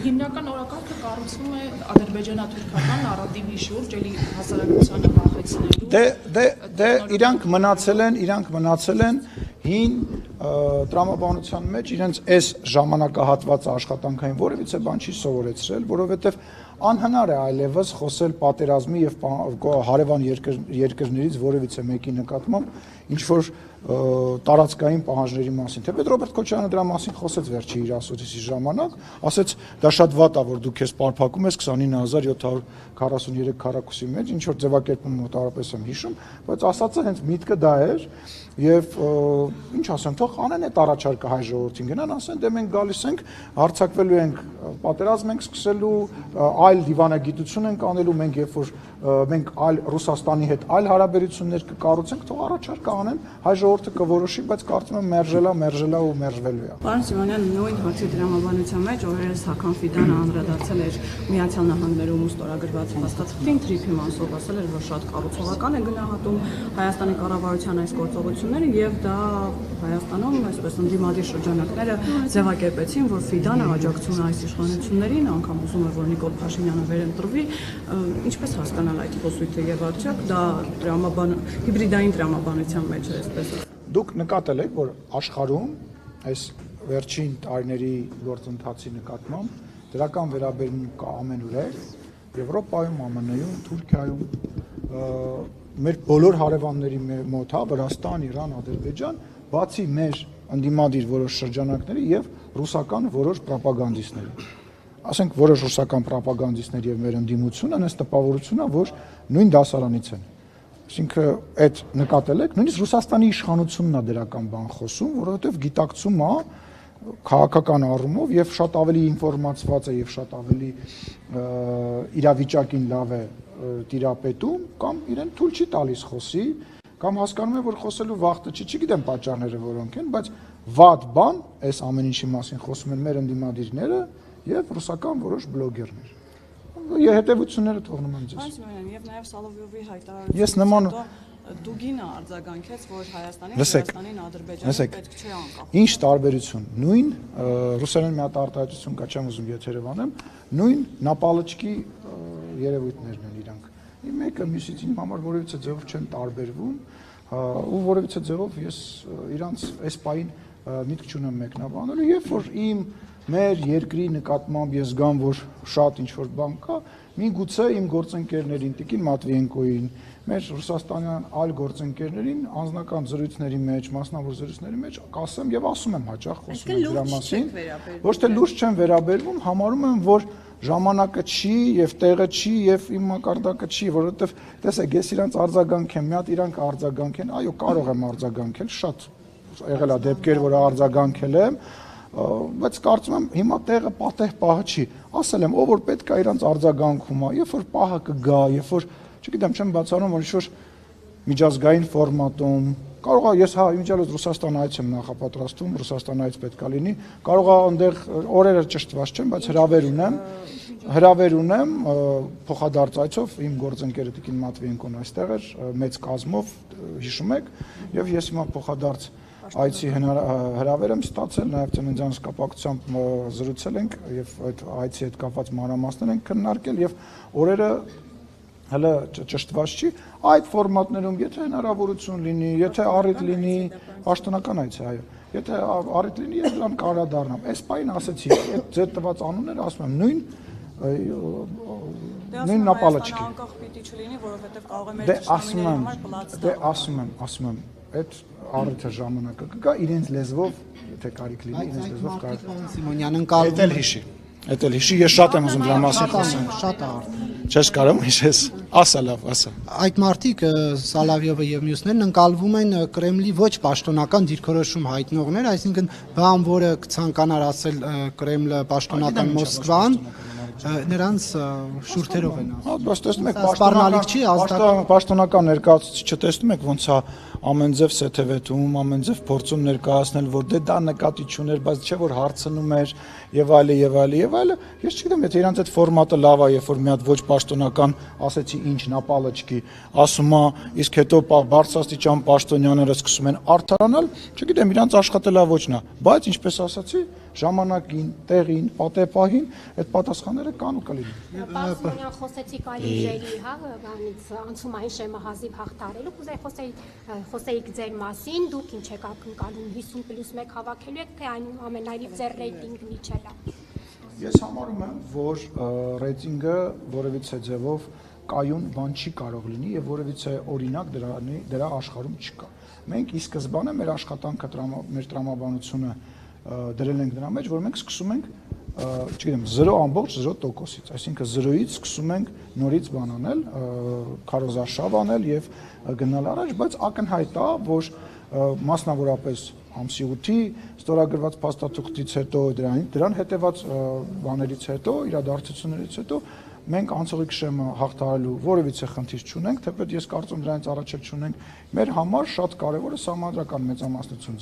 Հիմնական օրակարգը կառուցվում է ադրբեջանա-թուրքական նարատիվի շուրջ, էլի հասարակությանը վախեցնելու։ Դե իրանք մնացել են հին տրամաբանության մեջ իրենց այս ժամանակահատվածը աշխատանքային որևիցե բան չի սովորեցրել, որովհետև անհնար է այլևս խոսել պատերազմի եւ հարևան երկրներից որևիցե մեկի նկատմամբ ինչ որ տարածքային պահանջների մասին։ Թեպետ Ռոբերտ Քոչարյանը դրա մասին խոսեց վերջի իր ասոցիացիի ժամանակ, ասեց դա շատ վատ է, որ դու քեզ պարփակում ես 29743 քառակուսի մեջ, ինչ որ ձևակերպում մոտավորապես եմ հիշում, բայց ասածը հենց միտքը դա էր եւ ինչ ասեմ, թող անեն այդ առաջարկը հայ ժողովրդին գնան, ասեն դե մենք գալիս ենք, հարձակվելու ենք, պատերազմ ենք սկսելու, այլ դիվանագիտություն ենք անելու, մենք երբ որ մենք այլ Ռուսաստանի հետ այլ հարաբերություններ կկառուցենք, թող առաջարկը անեն, հայ ժողովուրդը կորոշի, բայց կարծում եմ մերժելա ու մերժվելու է։ Պարոն Սիմոնյան, նույն հարցի դրամաբանության մեջ օրերս Հական Ֆիդանը անդրադարձել էր Միացյալ Նահանգներում ստորագրված փաստաթղթին, Թրիփի Մանսով ասել էր, որ շատ կառուցողական է գնահատում Հայաստանի կառավարության այս գործողությունները եւ դա Հայաստանում այսպես ընդդիմադիր շրջանակները ձևակերպեցին, որ Ֆիդանը աջակցում է այս իշխանություններին, անգամ ուզում է, որ Նիկոլ Փաշինյանը վերընտրվի, ինչպես հասկանալ այդ խոսույթը եւ արդյոք դա հիբրիդային տրամաբանության մեջ է, այսպես։ Դուք նկատել եք, որ աշխարհում այս վերջին տարիների գործընթացի նկատմամբ դրական վերաբերմունք կա ամենուրեք, Եվրոպայում, ԱՄՆ-ում, Թուրքիայում, մեր բոլոր հարևանների մոտ, Վրաստան, Իրան, Ադրբեջան, բացի մեր ընդդիմադիր որոշ շրջանակների եւ ռուսական որոշ պրոպագանդիստների։ Ասենք որոշ ռուսական պրոպագանդիստներ եւ մեր ընդդիմությունը այնպես տպավորությունն է, որ նույն դասարանից են։ Այսինքն այդ նկատել եք, նույնիսկ Ռուսաստանի իշխանությունն է դրական բան խոսում, որովհետեւ գիտակցում է քաղաքական առումով եւ շատ ավելի ինֆորմացված է եւ շատ ավելի իրավիճակին լավ է տիրապետում կամ իրեն թույլ չի տալիս խոսի կամ հասկանում է որ խոսելու վախտը չի, չգիտեմ պատճառները որոնք են, բայց վատ բան այս ամեն ինչի մասին խոսում են մեր ընդդիմադիրները եւ ռուսական որոշ բլոգերներ։ Հետևությունները թողնում եմ ձեզ։ Եվ նաեւ Սալովյովի հայտարարությունը։ Ես նման Դուգինը արձագանքեց, որ Հայաստանին Ադրբեջանը պետք չէ անկախ։ Ինչ տարբերություն։ Նույն ռուսերեն մի հատ արտահայտություն կա, չեմ ուզում եթերը բանեմ, նույն նապալչկի երևույթներն են իրանք։ Մեկը մյուսից իմ համար որևիցե ձևով չեն տարբերվում, ու որևիցե ձևով ես իրանց այս պահին միտք չունեմ մեկնաբանելու, երբ որ մեր երկրի նկատմամբ ես զգամ, որ շատ ինչ-որ բան կա, միգուցե իմ գործընկերներին, Տիկին Մատվիենկոին, մեր ռուսաստանյան այլ գործընկերներին անձնական զրույցների մեջ, մասնավոր զրույցների մեջ կասեմ եւ ասում եմ հաճախ խոսում եմ դրա մասին, ոչ թե լուրջ չեմ վերաբերվում, համարում եմ, որ ժամանակը չի եւ տեղը չի եւ իմ մակարդակը չի, որովհետեւ տեսեք, ես իրանց արձագանք եմ, մի հատ իրանք արձագանք են, այո, կարող եմ արձագանքել, շատ եղել է դեպքեր, որ արձագանքել եմ, բայց կարծում եմ հիմա տեղը պատեհ պահը չի, ասել եմ, ով որ պետք է իրանց արձագանքում է, երբ որ պահը կգա, երբ որ չգիտեմ, չեմ բացառում, որ ինչ-որ միջազգային ֆորմատում, կարող է ես իմիջիալոց Ռուսաստան այց եմ նախապատրաստում, Ռուսաստան այց պետք է լինի, կարող է այնտեղ օրերը ճշտված չեմ, բայց հրավեր ունեմ փոխադարձ այցով իմ գործընկերը Տիկին Մատվիենկոն այստեղ էր, մեծ կազմով, հիշում եք, եւ ես հիմա փոխադարձ այցի հրավեր եմ ստացել, նաեւ ծննդյանս կապակցությամբ զրուցել ենք եւ այդ այցի հետ կապված մանրամասներ ենք քննարկել եւ օրերը հələ ճշտված չի, այդ ֆորմատներում, եթե հնարավորություն լինի, եթե առիթ լինի, պաշտոնական այց է, այո, եթե առիթ լինի, ես դրան կարադառնամ, այս պահին ասեցի, այդ ձեր տված անունները ասում եմ, նույն նապալչկի։ Անկախ պիտի չլինի, որովհետեւ կարող է մեր ճշտամիների համար պլաց տալ։ Ասում եմ, այդ առիթը ժամանակը կգա իրենց լեզվով, եթե կարիք լինի, իրենց լեզվով կարող է։ Սիմոնյան ընկալվում Էդ էլ հիշի, ես շատ եմ ուզում դրա մասին խոսեմ։ Շատ արդ։ Չես կարող հիշես, ասա լավ, ասա։ Այդ մարդիկ Սալավյովը եւ մյուսներն ընկալվում են Կրեմլի ոչ պաշտոնական դիրքորոշում հայտնողներ, այսինքն բան, որը կցանկանար ասել Կրեմլը պաշտոնական Մոսկվան, նրանց շուրթերով են ասում։ Բայց տեսնում եք պաշտոնական ներկայացուցիչը տեսնում եք ոնց է ամեն ձև սեթևեթում, ամեն ձև փորձում ներկայացնել, որ դե դա նկատի չուներ, բայց չէ որ հարցնում էր եւ այլը։ Ես չգիտեմ, եթե իրանց այդ ֆորմատը լավ է, երբ որ մի հատ ոչ պաշտոնական ասեցի ինչ նապալչկի, ասում է, իսկ հետո բարձրաստիճան պաշտոնյաները սկսում են արդարանալ, չգիտեմ, իրանց աշխատելավոճն է, բայց ինչպես ասացի, ժամանակին, տեղին, պատեպահին այդ պատասխանները կան ու կլինեն։ Պարսոնյան խոսեցիք այլ ուժերի, հա, բանից անցումային շեմը հազիվ հաղթարելու, կուզեի խոսեիք ձեր մասին, դուք ինչ եք ակնկալում 50+1 հավաքելու եք, թե այն ամենայնիվ ձեր ռեյտինգն իջել է։ Ես համարում եմ, որ ռեյտինգը որևիցե ձևով կայուն բան չի կարող լինի եւ որևիցե օրինակ դրա աշխարհում չկա։ Մենք ի սկզբանե մեր աշխատանքը մեր տրամաբանությունը դրել ենք դրա մեջ, որ մենք սկսում ենք, չգիտեմ, 0.0%-ից, այսինքն 0-ից սկսում ենք նորից բան անել, քարոզարշավ անել եւ գնալ առաջ, բայց ակնհայտ է, որ մասնավորապես ամսի 8-ի ստորագրված փաստաթուղթից հետո դրան հետևած բաներից հետո, իրադարձություններից հետո մենք անցողիկ շեմը հաղթահարելու որևիցե խնդիր չունենք, թեպետ ես կարծում դրանից առաջ էլ չունենք։ Մեր համար շատ կարևորը սահմանադրական մեծամասնություն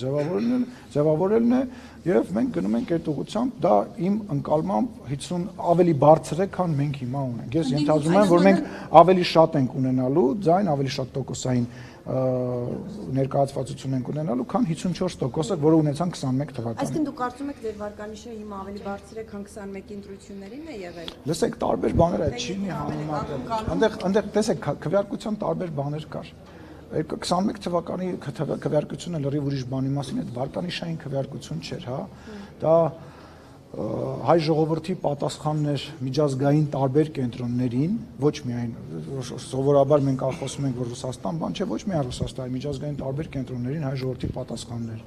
ձևավորելն է եւ մենք գնում ենք այդ ուղղությամբ, դա իմ ընկալմամբ 50 ավելի բարձր է, քան մենք հիմա ունենք։ Ես ենթադրում եմ, որ մենք ավելի շատ ենք ունենալու, ձայն ավելի շատ տոկոսային ներկայացվածություն ենք ունենալու, քան 54%-ը, որը ունեցան 21 թվականին։ Այսինքն դուք կարծում եք, ձեր վարկանիշը հիմա ավելի բարձր է, քան 21 ընտրություններին է եղել։ Լսեք, տարբեր բաներ այդ չի մի համեմատել։ Այնտեղ տեսեք, քվեարկության տարբեր բաներ կար։ 21 թվականի քվեարկությունը լրիվ ուրիշ բանի մասին է, վարկանիշային քվեարկություն չէր, հա։ Դա հայ ժողովրդի պատասխանն էր միջազգային տարբեր կենտրոններին, ոչ միայն սովորաբար մենք խոսում ենք, որ Ռուսաստան բան չէ, ոչ միայն Ռուսաստանի միջազգային տարբեր կենտրոններին հայ ժողովրդի պատասխանն էր։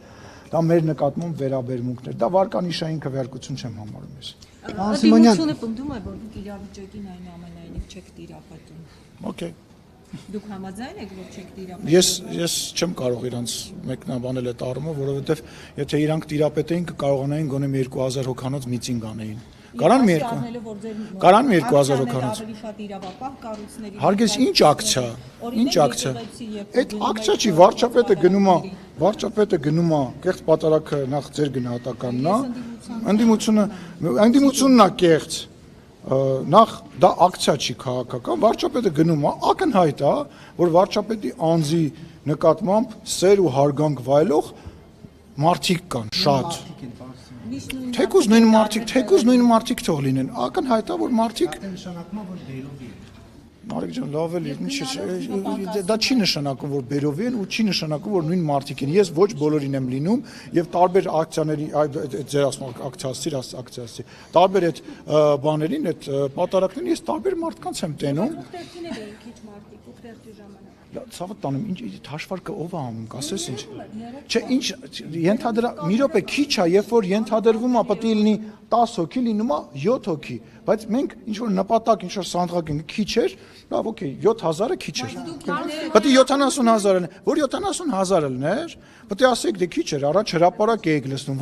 Դա մեր նկատմամբ վերաբերմունքն էր։ Դա վարկանիշային քվեարկություն չեմ համարում ես։ Անդիմությունը պնդում է, որ դուք իրավիճակին այնուամենայնիվ չեք տիրապետում։ Okay։ Դուք համաձայն եք, որ չեք տիրապետում։ Ես չեմ կարող իրանց մեկնաբանել այդ առումով, որովհետև եթե իրանք տիրապետեին կկարողանային գոնե 2000 հոգանոց միտինգ անեին։ Կարան մի 2000 հոգանոց։ Ավելի շատ իրավապահ կառույցների։ Հարգես ինչ ակցիա։ Ինչ ակցիա։ Այդ ակցիա չի, վարչապետը գնում է, կեղծ պատարակը նախ ձեր գնահատականն է, ընդդիմությունն է կեղծ։ Նախ դա ակցիա չի քաղաքական, վարչապետը գնում է, ակնհայտ է, որ վարչապետի անձի նկատմամբ սեր ու հարգանք վայելող մարդիկ կան, շատ։ Թեկուզ նույն մարդիկ թող լինեն, ակնհայտ է, որ մարդիկ նշանակում է, որ բերովի է։ Մարիկ ջան, լավ էլ ինչ դա չի նշանակում, որ բերովի են ու չի նշանակում, որ նույն մարդիկ են։ Ես ոչ բոլորին եմ լինում եւ տարբեր ակցիաների ձեր ասում ակցիասի տարբեր այդ բաներին, այդ պատարակներին ես տարբեր մարդկանց եմ տենում։ Ցավը տանում, ինչ հաշվարկը ով է անում, կասես ինչ։ Չէ, ինչ ենթադրա, մի րոպե քիչ է, երբ որ ենթադրվում է պետք է լինի 10 հոգի, լինում է 7 հոգի, բայց մենք ինչ որ նպատակ, ինչ որ սանդղակ ենք, քիչ էր, լավ, օքեյ, 7000-ը քիչ էր։ Պետք է 70000-ը, որ 70000-ը լիներ, պետք է ասեք դե քիչ էր, առաջ հրապարակ էիք լսնում,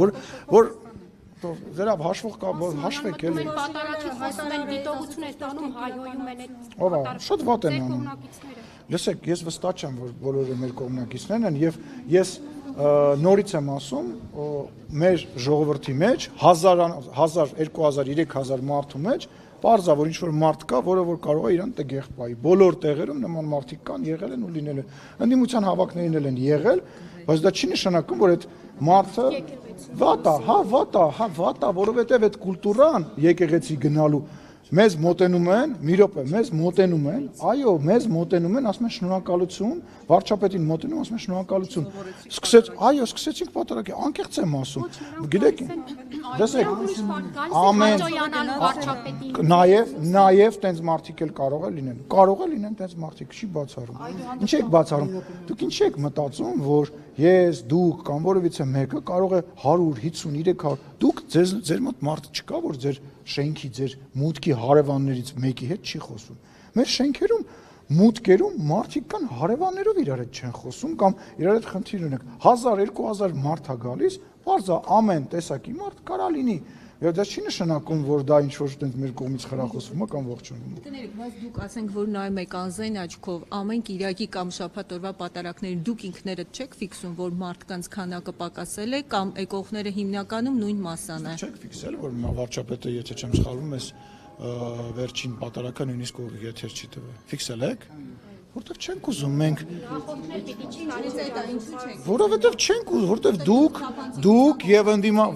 որ Ձերավ հաշվող կա, հաշվեք էլի։ Պատարակի խոսում են, դիտողություն է ստանում, հայհոյում են այդ Ով է, շատ վատ են անում։ կողմնակիցները։ Լսեք, ես վստահ չեմ, որ բոլորը մեր կողմնակիցներն են եւ ես նորից եմ ասում, մեր ժողովրդի մեջ 1000, 2000, 3000 մարդու մեջ Պարզա, որ ինչ-որ մարդ կա, որը որ կարող է իրան տեղ եղբայի։ Բոլոր տեղերում նման մարդիկ կան, եղել են ու լինել են։ Ընդդիմության հավաքներին էլ են եղել, բայց դա չի նշանակում, որ այդ մարդը վատ է, որովհետև այդ կուլտուրան եկեղեցի գնալու մեզ մոտենում են, մի րոպե, մեզ մոտենում են, այո, մեզ մոտենում են, ասում են շնորհակալություն, վարչապետին մոտենում, ասում են շնորհակալություն։ Սկսեցինք պատարակի, անկեղծ եմ ասում։ Գիտեք, դեսեք, ամեն նաև տենց մարդիկ էլ կարող է լինեն տենց մարդիկ, չի բացառում։ Ինչ եք բացառում։ Դուք ինչ եք մտածում, որ ես, դուք կամ որևիցե մեկը կարող է 100, 50, 300, դուք ձեր մոտ մարդ չկա, որ ձեր շենքի, ձեր մուտքի հարևաններից մեկի հետ չի խոսում։ Մեր շենքերում, մուտքերում մարդիկ կան հարևաններով իրար հետ չեն խոսում կամ իրար հետ խնդիր ունենք։ 1000, 2000 մարդ է գալիս, բարձա ամեն տեսակի մարդ կարա լինի։ Եվ դա չի նշանակում, որ դա ինչ-որ տենց մեր կողմից խրախուսվում է կամ ողջունում։ Կներեք, բայց դուք ասենք, որ նայում եք անզեն աչքով ամեն կիրակի կամ շաբաթ օրվա պատարակներին դուք ինքներդ չեք ֆիքսում, որ մարդկանց քանակը պակասել է կամ եկողները հիմնականում նույն մասան է։ Չեք ֆիքսել, որ վարչապետը, եթե չեմ սխալվում, վերջին պատարակը նույնիսկ եթեր չի տվել։ Ֆիքսել եք։ Որտեվ չենք ուզում մենք, Նախորդներ պիտի չկարողանան։ որովհետև չենք ուզում, որովհետև դուք եւ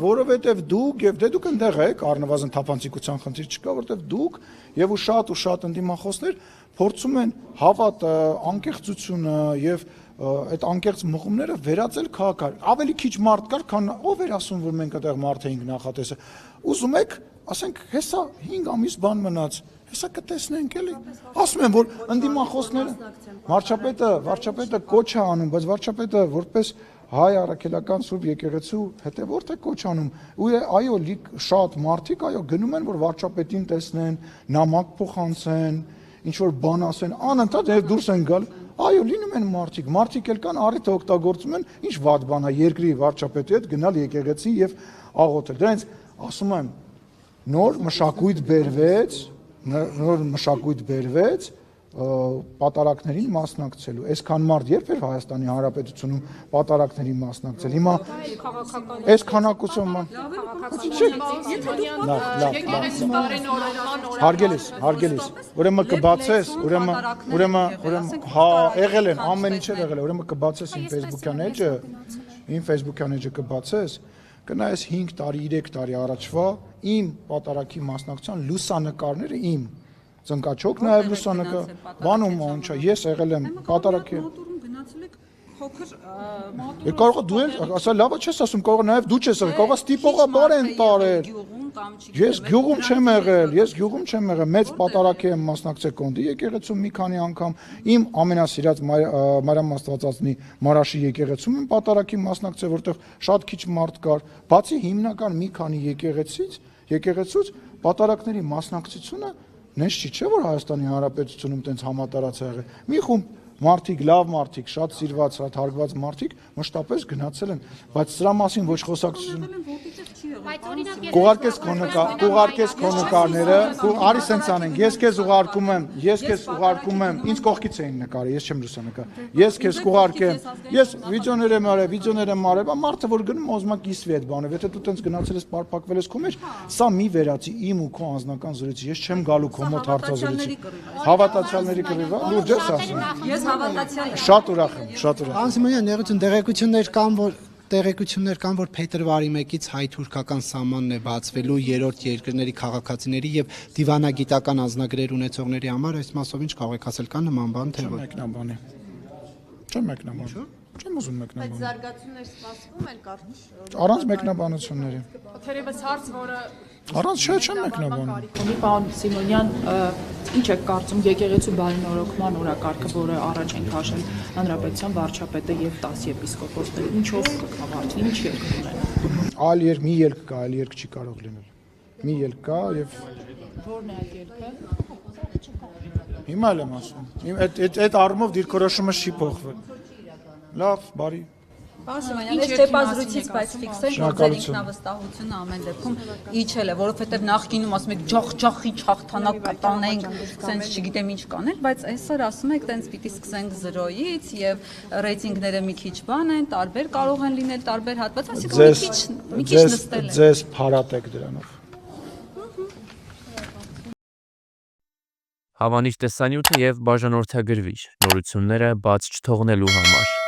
որովհետև դուք եւ դե դուք ընդեղ եք, առնվազն թափանցիկության խնդիր չկա, որովհետև դուք եւ ու շատ ընդդիմախոսներ փորձում են հավատը, անկեղծությունը եւ այդ անկեղծ մղումները վերածել քաղաքական։ Ավելի քիչ մարդ կար, քան ով էր ասում, որ մենք այդտեղ մարդ էինք նախատեսել։ Ուզում եք, ասենք, հեսա 5 ամիս բան մնաց, հեսա կտեսնենք էլի։ Ասում են, որ ընդդիմախոսները վարչապետը կոչ է անում, բայց վարչապետը որպես հայ առաքելական Սուրբ եկեղեցու հետևորդ է կոչ անում։ Ու այո, շատ մարդիկ այո գնում են, որ վարչապետին տեսնեն, նամակ փոխանցեն, ինչ որ բան ասեն, անընդհատ դուրս են գալ։ Այո, լինում են մարդիկ էլ կան, առիթը օգտագործում են, ինչ վատ բան է երկրի վարչապետի հետ գնալ եկեղեցի եւ աղոթել։ Դրանից ասում եմ, նոր մշակույթ բերվեց պատարակներին մասնակցելու։ Այսքան մարդ երբ էր Հայաստանի Հանրապետությունում պատարակներին մասնակցել։ Հիմա այս քանակությամբ Հարգելիս, ուրեմն կբացես, ուրեմն հա, եղել են, ամեն ինչ եղել է, ուրեմն կբացես իմ Facebook-յան էջը կբացես, կնայես 5 տարի, 3 տարի առաջվա իմ պատարակի մասնակցության լուսանկարները իմ ծնկաչոք նաև լուսանկար, բանում անչա, ես եղել եմ պատարակի։ Կարող է դու էլ, ասա լավա չես ասում, կարող է նաև դու չես եղել, կարող է ստիպողաբար են տարել։ Ես գյուղում չեմ եղել, մեծ պատարակի եմ մասնակցել Կոնդի եկեղեցում մի քանի անգամ, իմ ամենասիրած Մարիամ Աստվածածնի Մարաշի եկեղեցում եմ պատարակի մասնակցել, որտեղ շատ քիչ մարդ կար, բացի հիմնական մի քանի եկեղեցուց պատարակների մասնակցությունը նես չի չէ որ Հայաստանի Հանրապետությունում տենց համատարած է եղել։ Մի խումբ մարդիկ, լավ մարդիկ, շատ սիրված, շատ հարգված մարդիկ մշտապես գնացել են, բայց սրա մասին ոչ խոսակցություն։ Կուղարկես քո նկարները, արի սենց անենք, ես քեզ ուղարկում եմ, ինձ կողքից էին նկարը, ես չեմ լուսանկար։ Ես քեզ կուղարկեմ, ես վիդեոներ եմ արել, մարդը որ գնում ուզում է կիսվի այդ բանով, եթե դու տենց գնացել ես պարփակվել ես քո մեջ, սա մի վերացի իմ ու քո անձնական զրույցի, ես չեմ գալու քո մոտ հարցազրույցի։ Հավատացյալների կռիվ, լուրջ ես ասում։ Ես հավատացյալ եմ։ Շատ ուրախ եմ։ Անսիմոնյան, ներողություն, տեղեկություններ կան, որ փետրվարի 1-ից հայ-թուրքական սահմանն է բացվելու երրորդ երկրների քաղաքացիների եւ դիվանագիտական անձնագրեր ունեցողների համար, այս մասով ինչ կարող եք ասել, կան նման բան թե ոչ։ Չեմ մեկնաբանի։ Չեմ ուզում մեկնաբանել։ Բայց զարգացումներ սպասվում են կարճ։ Առանց մեկնաբանությունների։ Թերևս հարց, որը Առանց չեմ մեկնաբանում։ Պարոն Սիմոնյան, ինչ եք կարծում եկեղեցու բարենորոգման օրակարգը, որը առաջ են քաշել Հանրապետության վարչապետը եւ 10 եպիսկոպոսները, ինչով կկավարտվի, ինչ ելք ունեն։ Մի ելք կա, այլ ելք չի կարող լինել։ Մի ելք կա եւ Որն է այդ ելքը։ Հիմա էլ եմ ասում։ Այդ առումով դիրքորոշումը չի փոխվել։ Լավ, բարի։ Պարոն Սիմոնյան, այս ճեպազրույցից բայց ֆիքսել, որ ձեր ինքնավստահությունը ամեն դեպքում իջել է, որովհետև նախկինում ասում եք ջախջախի չախթանակ կտանենք, sense չգիտեմ ինչ կանենք, բայց այսօր ասում եք տենց պիտի սկսենք 0-ից եւ ռեյտինգները մի քիչ բան են, տարբեր կարող են լինել, տարբեր հատված, այսինքն մի քիչ նստել է։ Ձեզ փարատեք դրանով։ Հավանիչ տեսանյութը եւ բաժանորդագրվիչ նորությունները բաց չթողնելու համար